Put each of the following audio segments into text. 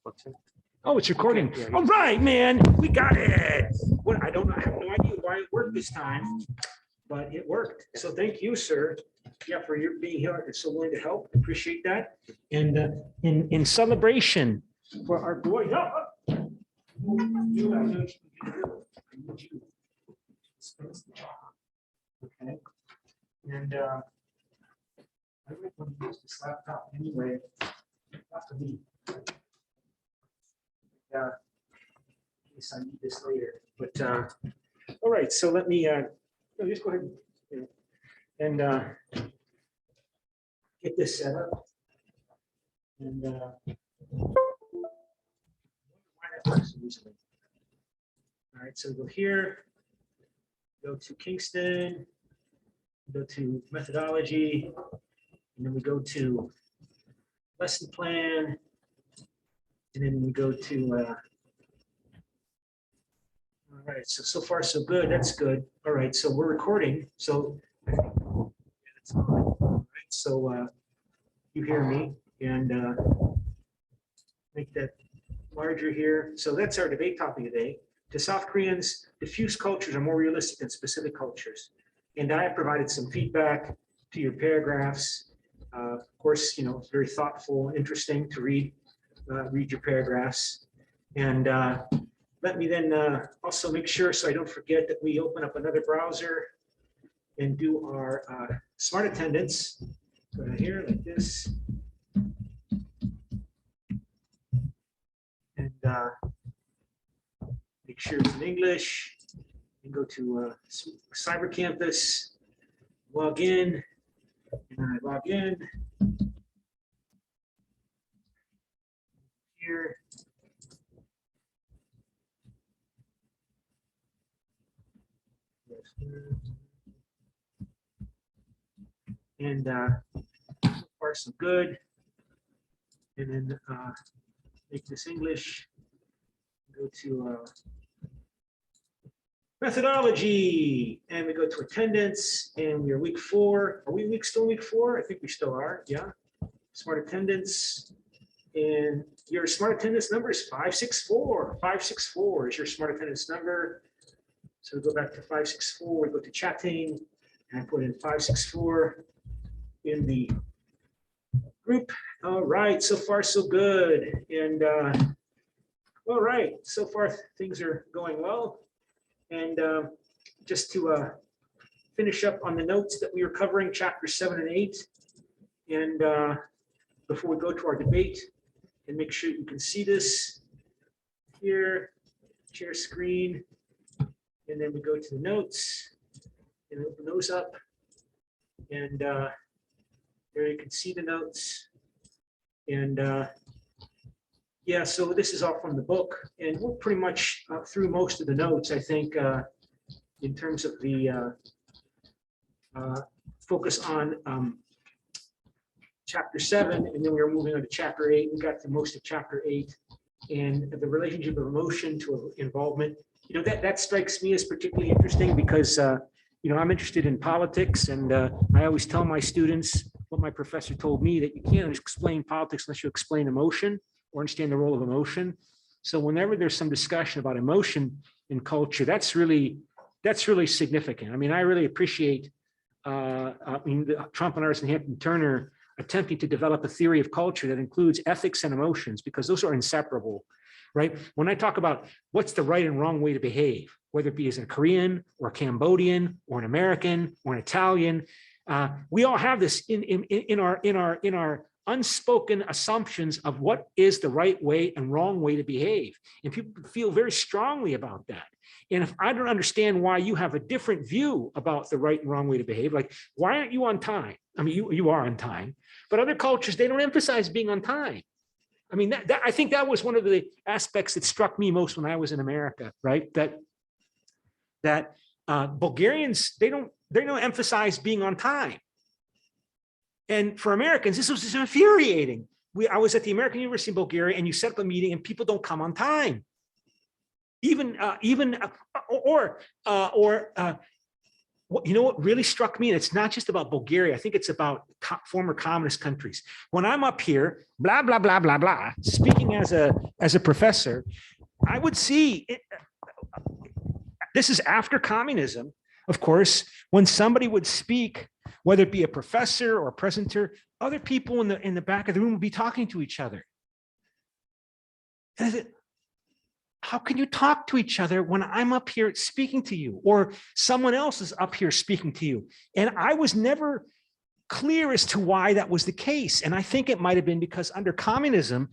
What's it? Oh, it's recording. Okay, yeah, All right, man, we got it. Well, I don't know, I have no idea why it worked this time, but it worked. So thank you, sir. Yeah, for your being here and so willing to help. Appreciate that. And in celebration for our boy. Okay. And I might want to use this laptop anyway. After me. In case I need this later. But all right, so let me just go ahead and get this set up. And why that works so easily. All right, so go here, go to Kingston, go to methodology, and then we go to lesson plan, and then we go to all right, so far so good. That's good. All right, so we're recording. So all right, so you hear me, and make that larger here. So that's our debate topic today. To South Koreans, diffuse cultures are more realistic than specific cultures. And I have provided some feedback to your paragraphs. Of course, you know, it's very thoughtful, interesting to read your paragraphs. And let me then also make sure, so I don't forget, that we open up another browser and do our smart attendance. Go down here like this. And make sure it's in English. And go to Cyber Campus, log in, and then I log in. Here. And so far so good. And then make this English. Go to methodology, and we go to attendance, and we're week 4. Are we still week 4? I think we still are. Yeah. Smart attendance, and your smart attendance number is 564. 564 is your smart attendance number. So we go back to 564. We go to chatting, and I put in 564 in the group. All right, so far so good. And all right, so far things are going well. And just to finish up on the notes that we were covering, chapters 7 and 8. And before we go to our debate, and make sure you can see this here, share screen. And then we go to the notes and open those up. And there you can see the notes. And yeah, so this is all from the book, and we're pretty much through most of the notes, I think, in terms of the focus on chapter 7, and then we were moving on to chapter 8. We got to most of chapter 8, and the relationship of emotion to involvement. You know, that strikes me as particularly interesting because, you know, I'm interested in politics, and I always tell my students what my professor told me, that you can't explain politics unless you explain emotion or understand the role of emotion. So whenever there's some discussion about emotion in culture, that's really significant. I mean, I really appreciate Trump and Arson Hampton Turner attempting to develop a theory of culture that includes ethics and emotions, because those are inseparable, right? When I talk about what's the right and wrong way to behave, whether it be as a Korean or a Cambodian or an American or an Italian, we all have this in our unspoken assumptions of what is the right way and wrong way to behave. And people feel very strongly about that. And if I don't understand why you have a different view about the right and wrong way to behave, like, why aren't you on time? I mean, you are on time, but other cultures, they don't emphasize being on time. I mean, I think that was one of the aspects that struck me most when I was in America, right? That Bulgarians, they don't emphasize being on time. And for Americans, this was just infuriating. I was at the American University in Bulgaria, and you set up a meeting and people don't come on time. you know what really struck me? And it's not just about Bulgaria. I think it's about former communist countries. When I'm up here, blah, blah, blah, blah, blah, speaking as a professor, I would see it, this is after communism, of course, when somebody would speak, whether it be a professor or a presenter, other people in the back of the room would be talking to each other. And I said, how can you talk to each other when I'm up here speaking to you, or someone else is up here speaking to you? And I was never clear as to why that was the case. And I think it might have been because under communism,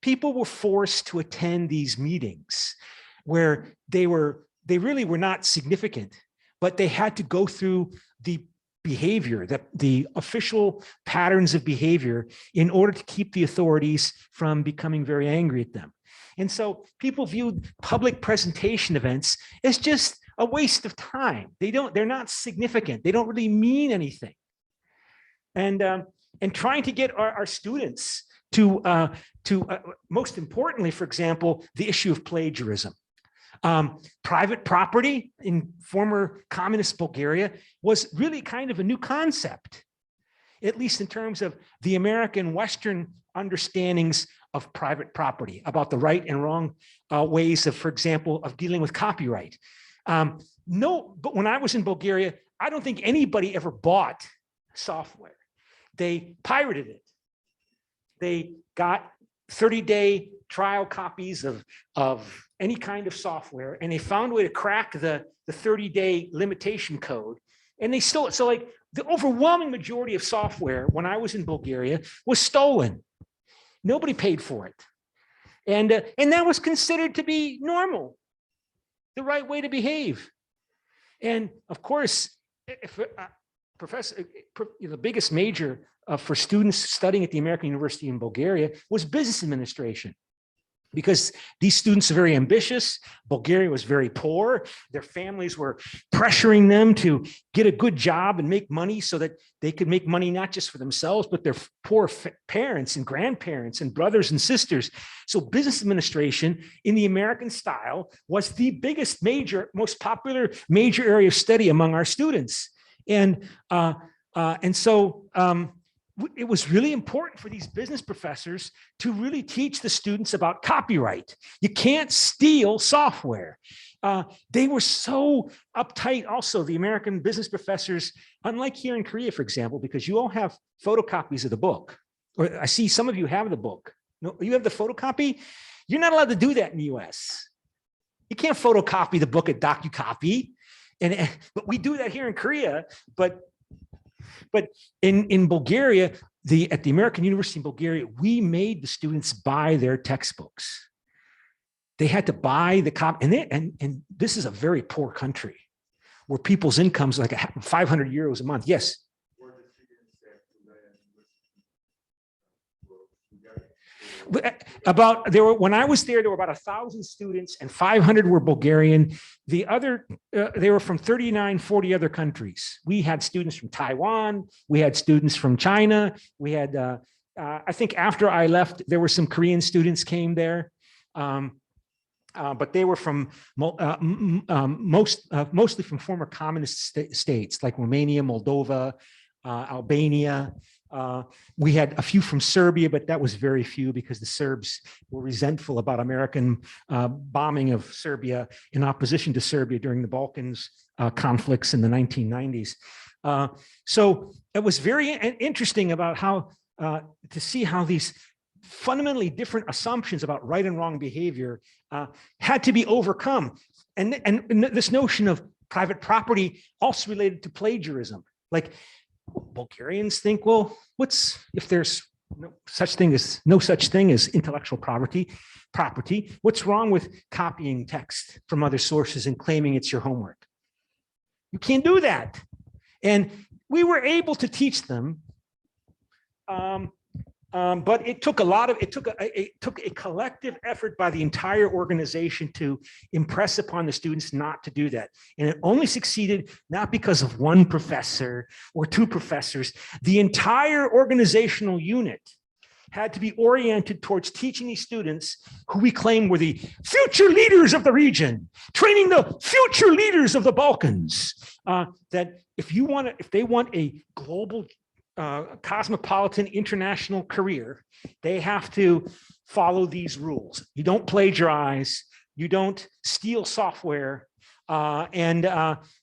people were forced to attend these meetings where they really were not significant, but they had to go through the behavior, the official patterns of behavior in order to keep the authorities from becoming very angry at them. And so people viewed public presentation events as just a waste of time. They're not significant. They don't really mean anything. And trying to get our students to most importantly, for example, the issue of plagiarism. Private property in former communist Bulgaria was really kind of a new concept, at least in terms of the American Western understandings of private property, about the right and wrong ways of, for example, of dealing with copyright. No, but when I was in Bulgaria, I don't think anybody ever bought software. They pirated it. They got 30-day trial copies of any kind of software, and they found a way to crack the 30-day limitation code. And they still, so like the overwhelming majority of software when I was in Bulgaria was stolen. Nobody paid for it. And that was considered to be normal, the right way to behave. And of course, if the biggest major for students studying at the American University in Bulgaria was business administration, because these students are very ambitious. Bulgaria was very poor. Their families were pressuring them to get a good job and make money so that they could make money not just for themselves, but their poor parents and grandparents and brothers and sisters. So business administration in the American style was the biggest major, most popular major area of study among our students. And so it was really important for these business professors to really teach the students about copyright. You can't steal software. They were so uptight also, the American business professors, unlike here in Korea, for example, because you all have photocopies of the book. Or I see some of you have the book. No, you have the photocopy? You're not allowed to do that in the US. You can't photocopy the book at DocuCopy. But we do that here in Korea, but in Bulgaria, at the American University in Bulgaria, we made the students buy their textbooks. They had to buy the copy, and this is a very poor country where people's incomes like 500 euros a month. Yes. When I was there were about 1,000 students and 500 were Bulgarian. The other, they were from 39, 40 other countries. We had students from Taiwan. We had students from China. We had, I think after I left, there were some Korean students came there. But they were from mostly from former communist states like Romania, Moldova, Albania. We had a few from Serbia, but that was very few because the Serbs were resentful about American bombing of Serbia in opposition to Serbia during the Balkans conflicts in the 1990s. So it was very interesting about how to see how these fundamentally different assumptions about right and wrong behavior had to be overcome. And this notion of private property also related to plagiarism. Like, Bulgarians think, well, if there's no such thing as intellectual property, what's wrong with copying text from other sources and claiming it's your homework? You can't do that. And we were able to teach them, but it took a collective effort by the entire organization to impress upon the students not to do that. And it only succeeded not because of one professor or two professors. The entire organizational unit had to be oriented towards teaching these students who we claim were the future leaders of the region, training the future leaders of the Balkans. That if they want a global, cosmopolitan, international career, they have to follow these rules. You don't plagiarize, you don't steal software, and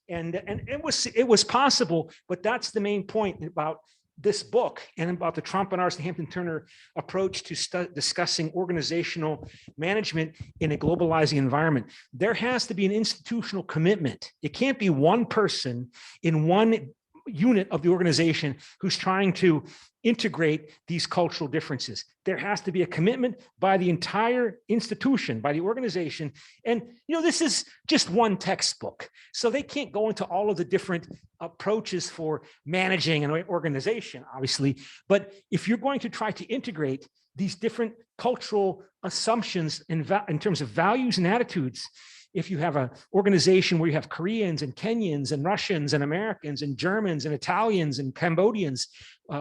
it was possible. But that's the main point about this book and about the Trompenaars and Hampton-Turner approach to discussing organizational management in a globalizing environment. There has to be an institutional commitment. It can't be one person in one unit of the organization who's trying to integrate these cultural differences. There has to be a commitment by the entire institution, by the organization. And this is just one textbook, so they can't go into all of the different approaches for managing an organization, obviously. But if you're going to try to integrate these different cultural assumptions in terms of values and attitudes, if you have an organization where you have Koreans and Kenyans and Russians and Americans and Germans and Italians and Cambodians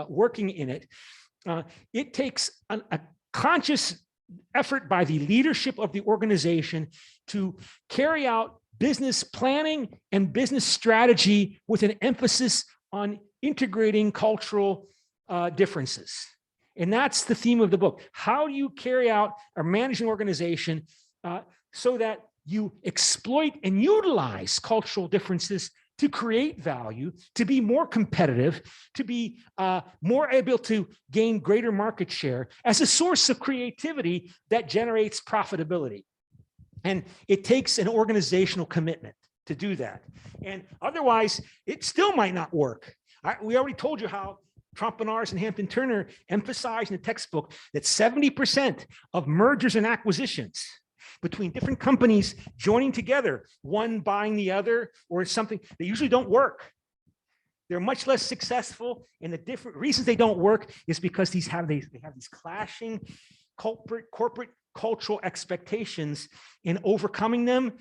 working in it, it takes a conscious effort by the leadership of the organization to carry out business planning and business strategy with an emphasis on integrating cultural differences. And that's the theme of the book. How do you carry out or manage an organization so that you exploit and utilize cultural differences to create value, to be more competitive, to be more able to gain greater market share as a source of creativity that generates profitability? And it takes an organizational commitment to do that. And otherwise, it still might not work. We already told you how Trompenaars and Hampton-Turner emphasize in the textbook that 70% of mergers and acquisitions between different companies joining together, one buying the other or something, they usually don't work. They're much less successful, and the different reasons they don't work is because they have these clashing corporate cultural expectations, and overcoming them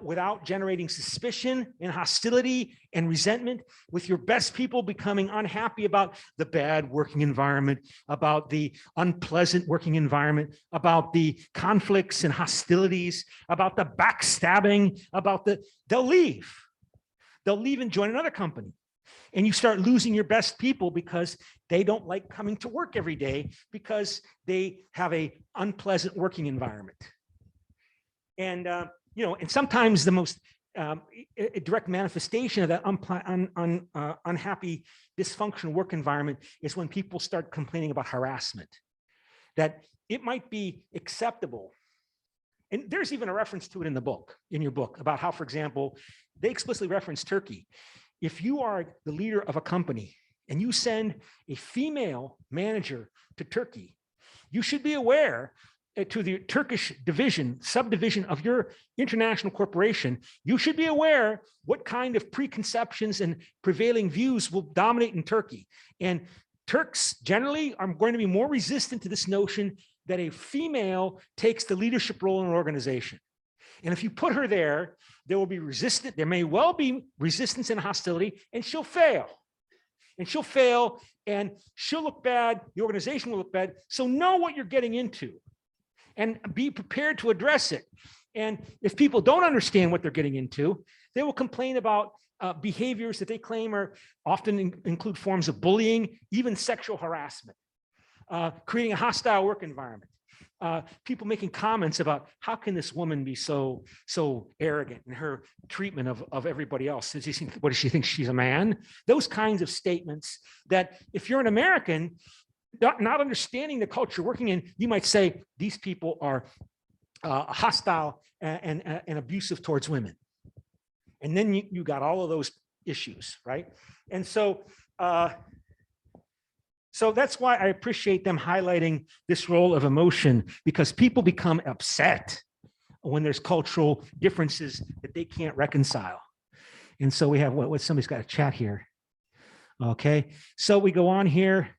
without generating suspicion and hostility and resentment, with your best people becoming unhappy about the bad working environment, about the unpleasant working environment, about the conflicts and hostilities, about the backstabbing, they'll leave and join another company. And you start losing your best people because they don't like coming to work every day because they have a unpleasant working environment. And and sometimes the most direct manifestation of that unhappy, dysfunctional work environment is when people start complaining about harassment, that it might be acceptable. And there's even a reference to it in your book, about how, for example, they explicitly reference Turkey. If you are the leader of a company and you send a female manager to Turkey, you should be aware to the Turkish subdivision of your international corporation, you should be aware what kind of preconceptions and prevailing views will dominate in Turkey. And Turks generally are going to be more resistant to this notion that a female takes the leadership role in an organization. And if you put her there, there will be resistance. There may well be resistance and hostility, and she'll fail. And she'll look bad. The organization will look bad. So know what you're getting into and be prepared to address it. And if people don't understand what they're getting into, they will complain about behaviors that they claim are often include forms of bullying, even sexual harassment, creating a hostile work environment. People making comments about how can this woman be so arrogant in her treatment of everybody else? What does she think, she's a man? Those kinds of statements that if you're an American, not understanding the culture working in, you might say these people are hostile and abusive towards women. And then you got all of those issues, right? And so that's why I appreciate them highlighting this role of emotion, because people become upset when there's cultural differences that they can't reconcile. And so we have what somebody's got a chat here. Okay, so we go on here.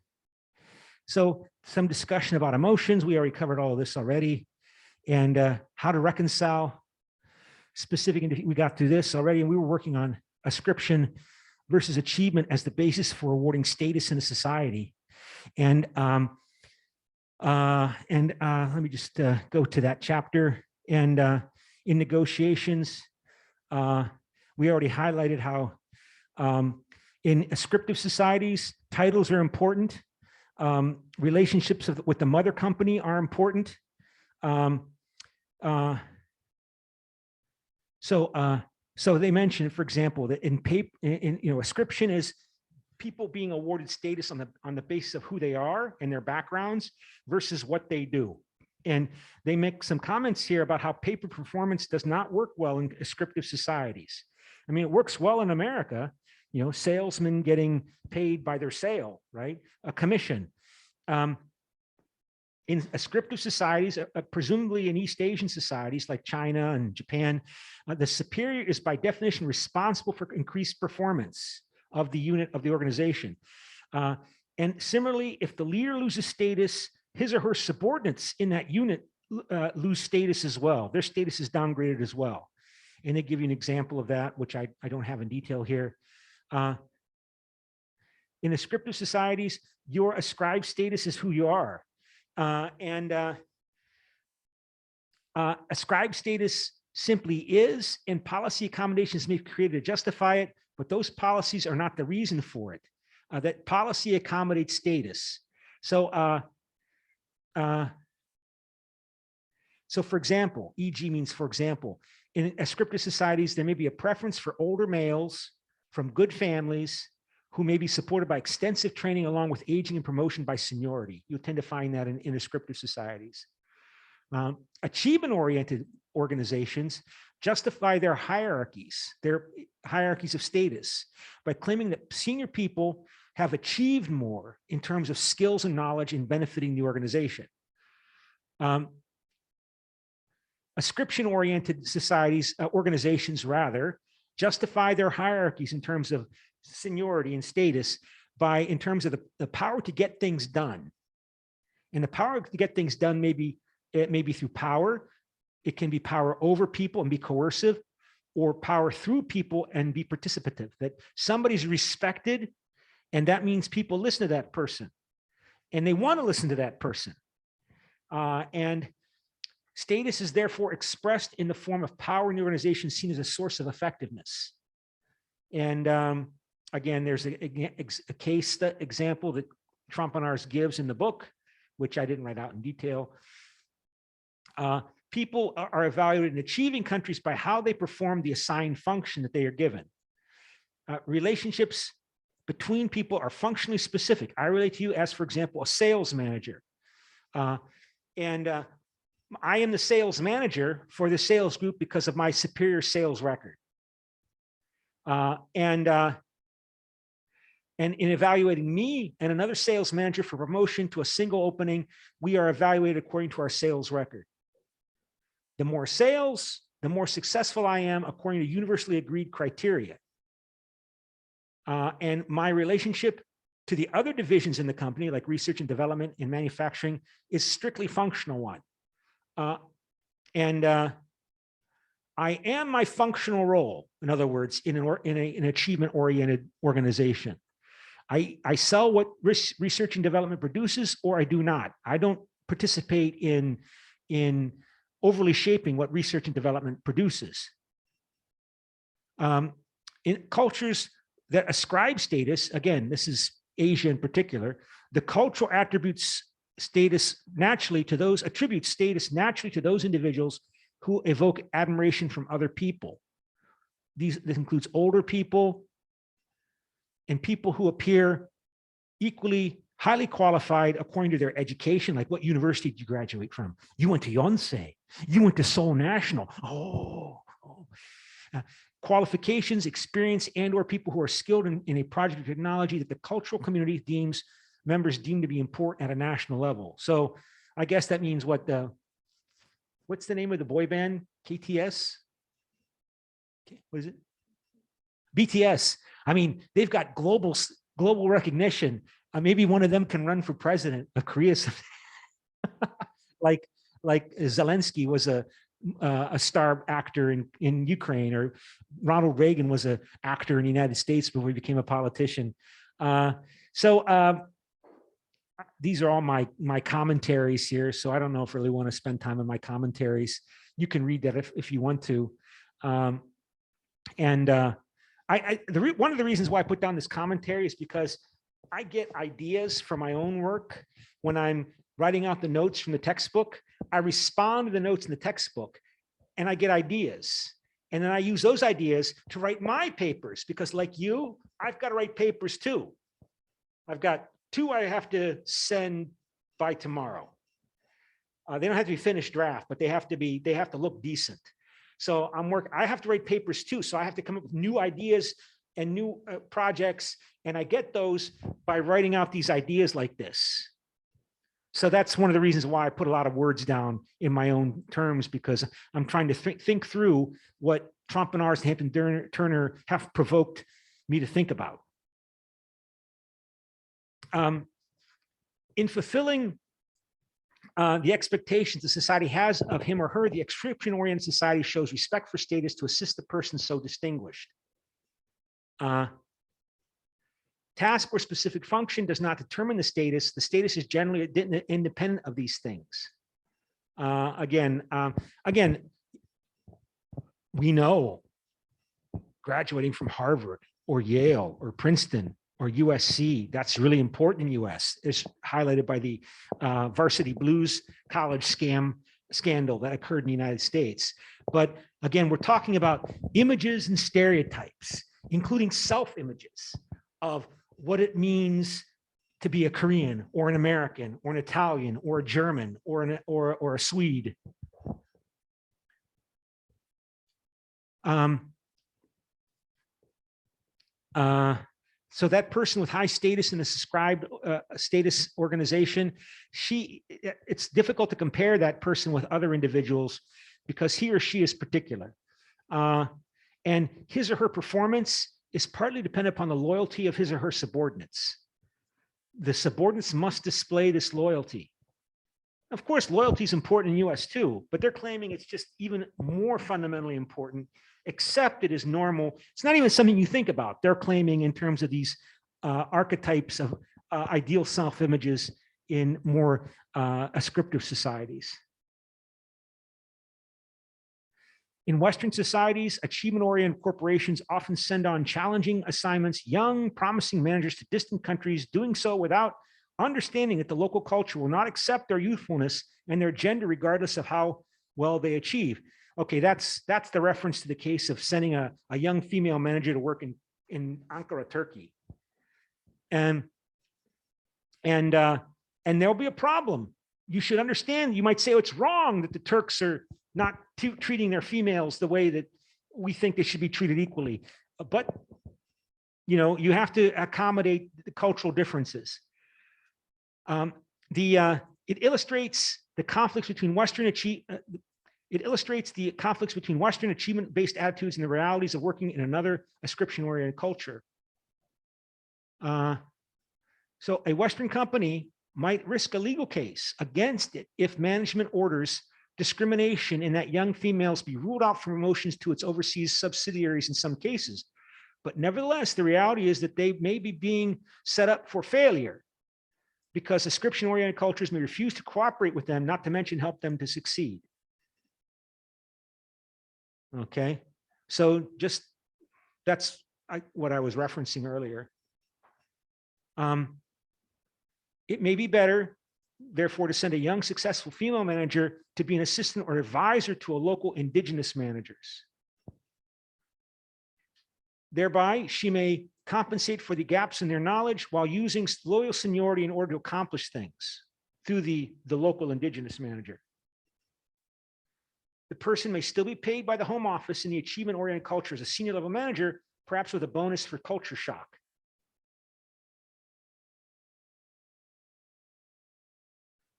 So some discussion about emotions. We already covered all of this already. And how to reconcile specific, we got through this already, and we were working on ascription versus achievement as the basis for awarding status in a society. And Let me just go to that chapter. And in negotiations, we already highlighted how in ascriptive societies, titles are important. Relationships with the mother company are important. So they mentioned, for example, that in paper, ascription is people being awarded status on the basis of who they are and their backgrounds versus what they do. And they make some comments here about how paper performance does not work well in ascriptive societies. I mean, it works well in America, salesmen getting paid by their sale, right? A commission. In ascriptive societies, presumably in East Asian societies like China and Japan, the superior is by definition responsible for increased performance of the unit of the organization. And similarly, if the leader loses status, his or her subordinates in that unit lose status as well. Their status is downgraded as well. And they give you an example of that, which I don't have in detail here. In ascriptive societies, your ascribed status is who you are. Ascribed status simply is, and policy accommodations may be created to justify it, but those policies are not the reason for it. That policy accommodates status. So for example, e.g. means for example, in ascriptive societies, there may be a preference for older males from good families who may be supported by extensive training along with aging and promotion by seniority. You'll tend to find that in ascriptive societies. Achievement-oriented organizations justify their hierarchies of status by claiming that senior people have achieved more in terms of skills and knowledge in benefiting the organization. Ascription-oriented societies, organizations rather, justify their hierarchies in terms of seniority and status in terms of the power to get things done. And the power to get things done it may be through power. It can be power over people and be coercive, or power through people and be participative, that somebody's respected, and that means people listen to that person and they want to listen to that person. And status is therefore expressed in the form of power in the organization seen as a source of effectiveness. And again, there's a case example that Trompenaars gives in the book, which I didn't write out in detail. People are evaluated in achieving countries by how they perform the assigned function that they are given. Relationships between people are functionally specific. I relate to you as, for example, a sales manager. I am the sales manager for the sales group because of my superior sales record. And in evaluating me and another sales manager for promotion to a single opening, we are evaluated according to our sales record. The more sales, the more successful I am according to universally agreed criteria. And my relationship to the other divisions in the company, like research and development and manufacturing, is strictly functional one. I am my functional role, in other words, in an achievement-oriented organization. I sell what research and development produces, or I do not. I don't participate in overly shaping what research and development produces. In cultures that ascribe status, again, this is Asia in particular, the cultural attributes status naturally to those individuals who evoke admiration from other people. This includes older people and people who appear equally highly qualified according to their education. Like, what university did you graduate from? You went to Yonsei. You went to Seoul National. Qualifications, experience, and/or people who are skilled in a project of technology that the cultural community members deem to be important at a national level. So I guess that means what's the name of the boy band? KTS? What is it? BTS. I mean, they've got global recognition. Maybe one of them can run for president of Korea. like Zelensky was a star actor in Ukraine, or Ronald Reagan was an actor in the United States before he became a politician. So these are all my commentaries here, so I don't know if I really want to spend time on my commentaries. You can read that if you want to. One of the reasons why I put down this commentary is because I get ideas for my own work when I'm writing out the notes from the textbook. I respond to the notes in the textbook and I get ideas. And then I use those ideas to write my papers, because like you, I've got to write papers too. I've got 2 I have to send by tomorrow. They don't have to be finished draft, but they have to look decent. So I have to write papers too. So I have to come up with new ideas and new projects. And I get those by writing out these ideas like this. So that's one of the reasons why I put a lot of words down in my own terms, because I'm trying to think through what Trompenaars and Hampton Turner have provoked me to think about. In fulfilling the expectations the society has of him or her, the description-oriented society shows respect for status to assist the person so distinguished. Task or specific function does not determine the status. The status is generally independent of these things. Again, we know graduating from Harvard or Yale or Princeton or USC, that's really important in US. It's highlighted by the Varsity Blues College scandal that occurred in the United States. But again, we're talking about images and stereotypes, including self-images of what it means to be a Korean or an American or an Italian or a German or a Swede. So that person with high status in a subscribed status organization, it's difficult to compare that person with other individuals because he or she is particular. And his or her performance is partly dependent upon the loyalty of his or her subordinates. The subordinates must display this loyalty. Of course, loyalty is important in US too, but they're claiming it's just even more fundamentally important. Accept it as normal. It's not even something you think about. They're claiming in terms of these archetypes of ideal self-images in more ascriptive societies. In Western societies, achievement-oriented corporations often send on challenging assignments, young, promising managers to distant countries, doing so without understanding that the local culture will not accept their youthfulness and their gender regardless of how well they achieve. Okay, that's the reference to the case of sending a young female manager to work in Ankara, Turkey. And there'll be a problem. You should understand, you might say, oh, it's wrong that the Turks are not treating their females the way that we think they should be treated equally. But, you know, you have to accommodate the cultural differences. It illustrates the conflicts between Western achievement-based attitudes and the realities of working in another ascription-oriented culture. So a Western company might risk a legal case against it if management orders discrimination in that young females be ruled out from promotions to its overseas subsidiaries in some cases. But nevertheless, the reality is that they may be being set up for failure because ascription-oriented cultures may refuse to cooperate with them, not to mention help them to succeed. Okay, so just that's what I was referencing earlier. It may be better, therefore, to send a young, successful female manager to be an assistant or advisor to a local indigenous managers. Thereby, she may compensate for the gaps in their knowledge while using loyal seniority in order to accomplish things through the local indigenous manager. The person may still be paid by the home office in the achievement-oriented culture as a senior level manager, perhaps with a bonus for culture shock.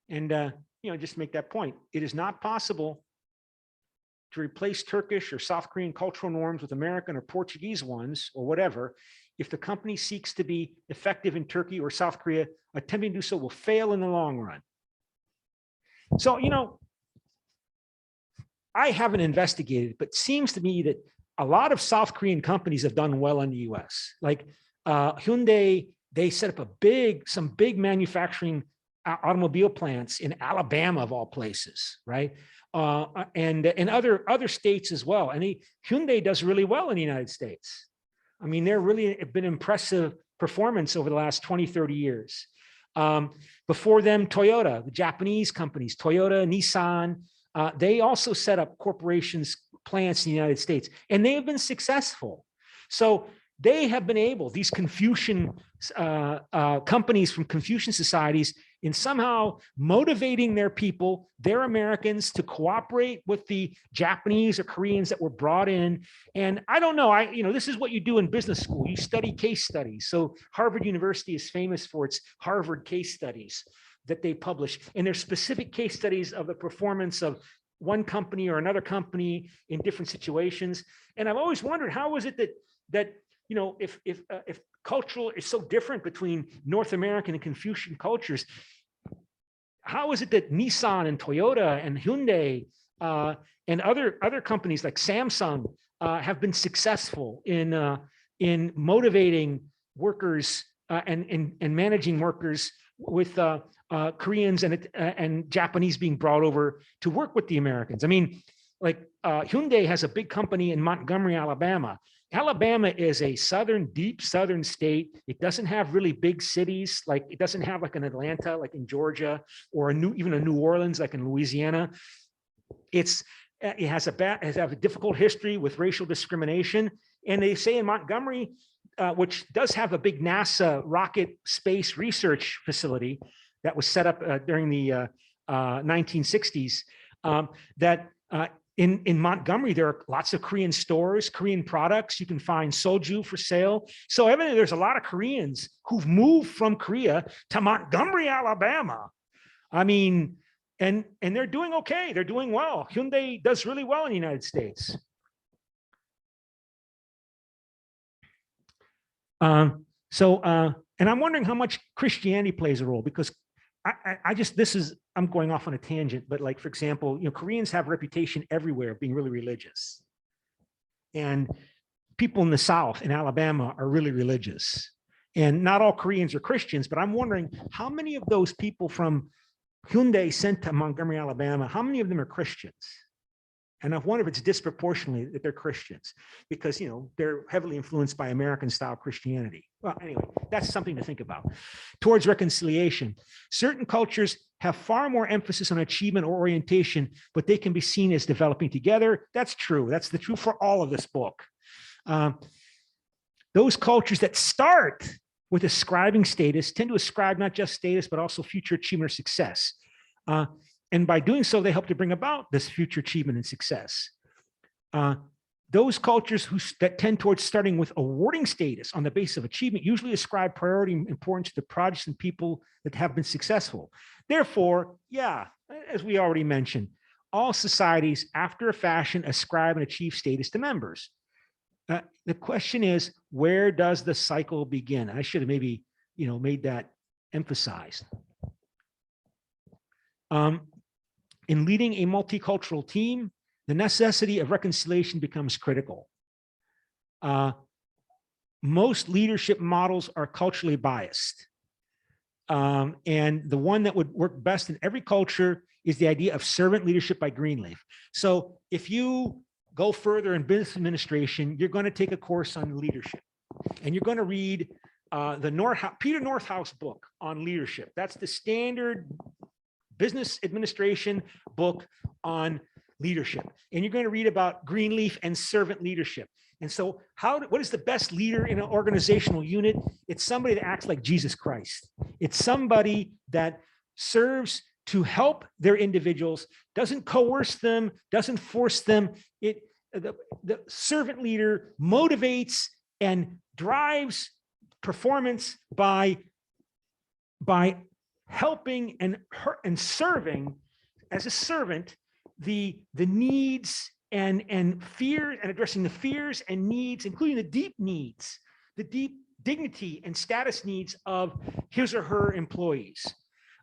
And, you know, just make that point. It is not possible to replace Turkish or South Korean cultural norms with American or Portuguese ones or whatever. If the company seeks to be effective in Turkey or South Korea, attempting to do so will fail in the long run. So, you know, I haven't investigated, but it seems to me that a lot of South Korean companies have done well in the US. Like Hyundai, they set up some big manufacturing automobile plants in Alabama, of all places, right? And other states as well. And Hyundai does really well in the United States. I mean, they're really been impressive performance over the last 20, 30 years. Before them, Toyota, the Japanese companies, Toyota, Nissan, they also set up corporations, plants in the United States, and they have been successful. So they have been able, these Confucian companies from Confucian societies, in somehow motivating their people, their Americans, to cooperate with the Japanese or Koreans that were brought in. And I don't know, this is what you do in business school. You study case studies. So Harvard University is famous for its Harvard case studies that they publish. And there's specific case studies of the performance of one company or another company in different situations. And I've always wondered, how is it that if cultural is so different between North American and Confucian cultures, how is it that Nissan and Toyota and Hyundai and other companies like Samsung have been successful in motivating workers and managing workers, with Koreans and Japanese being brought over to work with the Americans? I mean, like Hyundai has a big company in Montgomery, Alabama. Alabama is a deep southern state. It doesn't have really big cities. Like, it doesn't have like an Atlanta, like in Georgia, or even a New Orleans, like in Louisiana. It has a difficult history with racial discrimination. And they say in Montgomery, which does have a big NASA rocket space research facility that was set up during the 1960s, that in Montgomery, there are lots of Korean stores, Korean products. You can find soju for sale. So evidently, there's a lot of Koreans who've moved from Korea to Montgomery, Alabama. I mean, and they're doing okay. They're doing well. Hyundai does really well in the United States. And I'm wondering how much Christianity plays a role, because I'm going off on a tangent, but like, for example, Koreans have a reputation everywhere of being really religious. And people in the South, in Alabama, are really religious. And not all Koreans are Christians, but I'm wondering how many of those people from Hyundai sent to Montgomery, Alabama, how many of them are Christians? And I wonder if it's disproportionately that they're Christians, because they're heavily influenced by American style Christianity. Well, anyway, that's something to think about. Towards reconciliation, certain cultures have far more emphasis on achievement or orientation, but they can be seen as developing together. That's true. That's the truth for all of this book. Those cultures that start with ascribing status tend to ascribe not just status, but also future achievement or success. And by doing so, they help to bring about this future achievement and success. Those cultures that tend towards starting with awarding status on the basis of achievement usually ascribe priority and importance to the projects and people that have been successful. Therefore, yeah, as we already mentioned, all societies, after a fashion, ascribe and achieve status to members. The question is, where does the cycle begin? I should have maybe, made that emphasized. In leading a multicultural team, the necessity of reconciliation becomes critical. Most leadership models are culturally biased. And the one that would work best in every culture is the idea of servant leadership by Greenleaf. So if you go further in business administration, you're going to take a course on leadership. And you're going to read Peter Northhouse book on leadership. That's the standard business administration book on leadership. And you're going to read about Greenleaf and servant leadership. And so what is the best leader in an organizational unit? It's somebody that acts like Jesus Christ. It's somebody that serves to help their individuals, doesn't coerce them, doesn't force them. The servant leader motivates and drives performance by helping and serving as a servant the needs and fear, and addressing the fears and needs, including the deep needs, the deep dignity and status needs of his or her employees.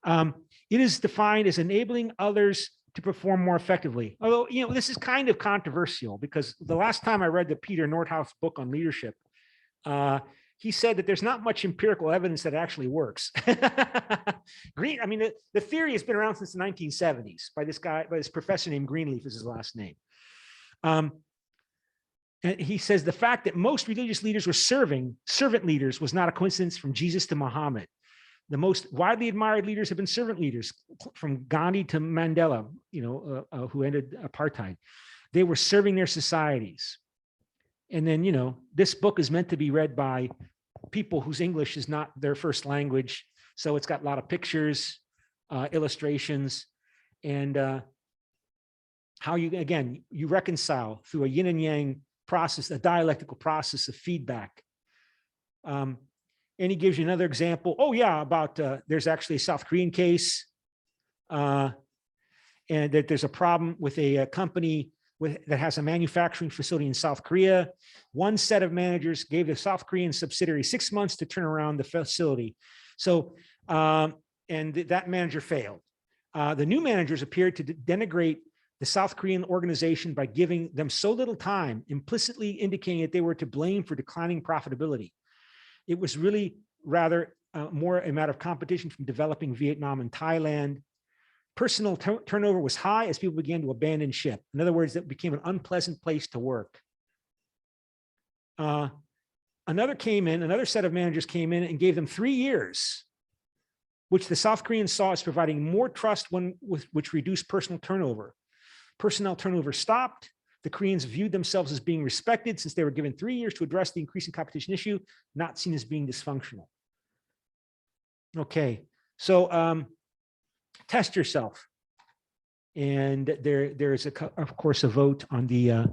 It is defined as enabling others to perform more effectively. Although, this is kind of controversial, because the last time I read the Peter Northhouse book on leadership, he said that there's not much empirical evidence that it actually works. I mean, the theory has been around since the 1970s by this guy, by this professor named Greenleaf is his last name. And he says the fact that most religious leaders were servant leaders was not a coincidence from Jesus to Muhammad. The most widely admired leaders have been servant leaders, from Gandhi to Mandela, who ended apartheid. They were serving their societies. And then, this book is meant to be read by people whose English is not their first language. So it's got a lot of pictures, illustrations, and how you reconcile through a yin and yang process, a dialectical process of feedback. And he gives you another example. Oh yeah, about there's actually a South Korean case, and that there's a problem with a company that has a manufacturing facility in South Korea. One set of managers gave the South Korean subsidiary 6 months to turn around the facility. So, and that manager failed. The new managers appeared to denigrate the South Korean organization by giving them so little time, implicitly indicating that they were to blame for declining profitability. It was really rather more a matter of competition from developing Vietnam and Thailand. Personal turnover was high as people began to abandon ship. In other words, it became an unpleasant place to work. Another set of managers came in and gave them 3 years, which the South Koreans saw as providing more trust, which reduced personal turnover. Personnel turnover stopped. The Koreans viewed themselves as being respected since they were given 3 years to address the increasing competition issue, not seen as being dysfunctional. Okay, so test yourself. And there is, of course, a vote on the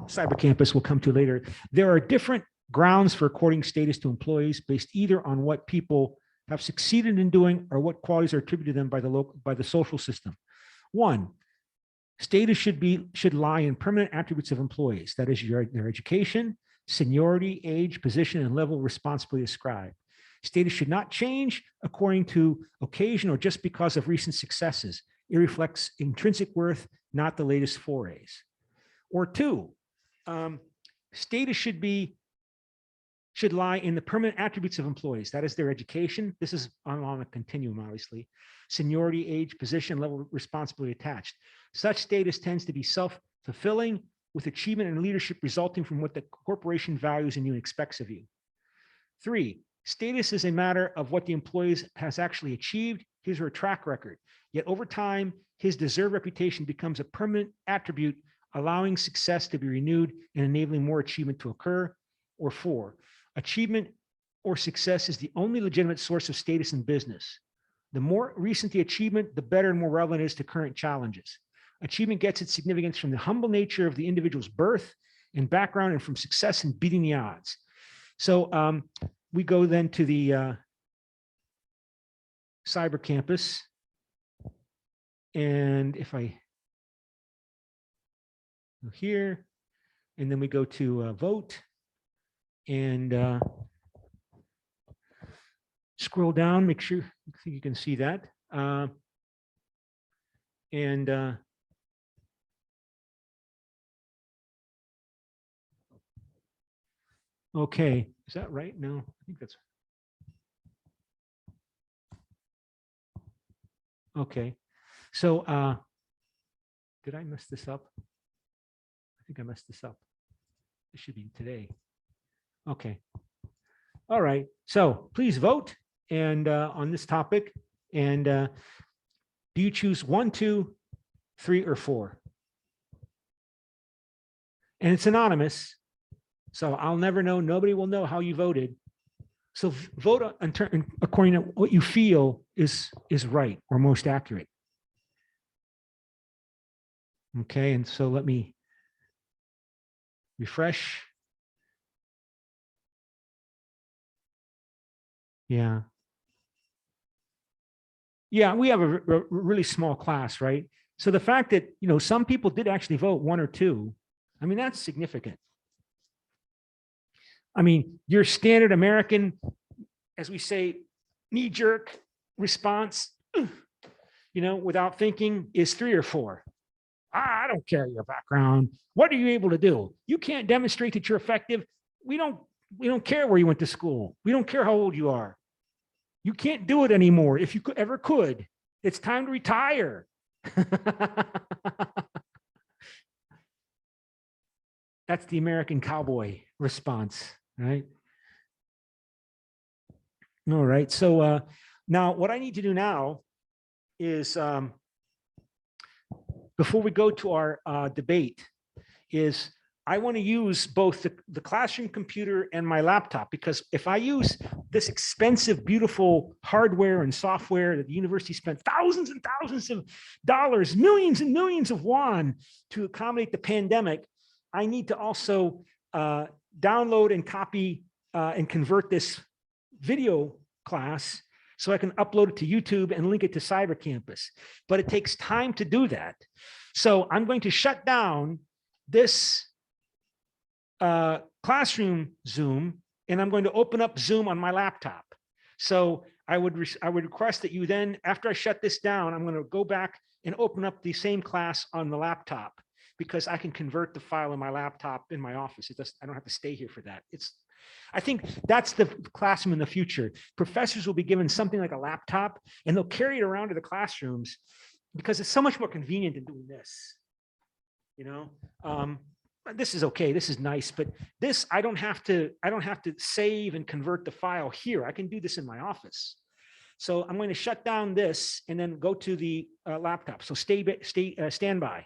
cyber campus we'll come to later. There are different grounds for according status to employees based either on what people have succeeded in doing or what qualities are attributed to them by the social system. 1, status should lie in permanent attributes of employees. That is their education, seniority, age, position, and level of responsibility ascribed. Status should not change according to occasion or just because of recent successes. It reflects intrinsic worth, not the latest forays. Or 2, status should lie in the permanent attributes of employees. That is their education. This is on a continuum, obviously. Seniority, age, position, level of responsibility attached. Such status tends to be self-fulfilling, with achievement and leadership resulting from what the corporation values and you expects of you. 3, status is a matter of what the employee has actually achieved, his or her track record. Yet over time, his deserved reputation becomes a permanent attribute, allowing success to be renewed and enabling more achievement to occur. Or 4, achievement or success is the only legitimate source of status in business. The more recent the achievement, the better and more relevant it is to current challenges. Achievement gets its significance from the humble nature of the individual's birth and background and from success in beating the odds. So we go then to the cyber campus. And if I go here, and then we go to vote and scroll down, make sure you can see that. Okay, is that right? No, I think that's okay. So did I mess this up? I think I messed this up. It should be today. Okay. All right. So please vote and on this topic. And do you choose 1, 2, 3, or 4? And it's anonymous. So I'll never know. Nobody will know how you voted. So vote according to what you feel is right or most accurate. Okay, and so let me refresh. Yeah. Yeah, we have a really small class, right? So the fact that, some people did actually vote 1 or 2, I mean, that's significant. I mean, your standard American, as we say, knee-jerk response, without thinking is 3 or 4. I don't care your background. What are you able to do? You can't demonstrate that you're effective. We don't care where you went to school. We don't care how old you are. You can't do it anymore. If you ever could, it's time to retire. That's the American cowboy response, right? All right. So now what I need to do now is before we go to our debate is I want to use both the classroom computer and my laptop, because if I use this expensive, beautiful hardware and software that the university spent thousands and thousands of dollars, millions and millions of won to accommodate the pandemic, I need to also download and copy and convert this video class so I can upload it to YouTube and link it to Cyber Campus. But it takes time to do that. So I'm going to shut down this classroom Zoom, and I'm going to open up Zoom on my laptop. So I would request that you then, after I shut this down, I'm going to go back and open up the same class on the laptop, because I can convert the file in my laptop in my office. I don't have to stay here for that. I think that's the classroom in the future. Professors will be given something like a laptop, and they'll carry it around to the classrooms because it's so much more convenient than doing this. You know, this is okay. This is nice, but this I don't have to save and convert the file here. I can do this in my office. So I'm going to shut down this and then go to the laptop. So stand by.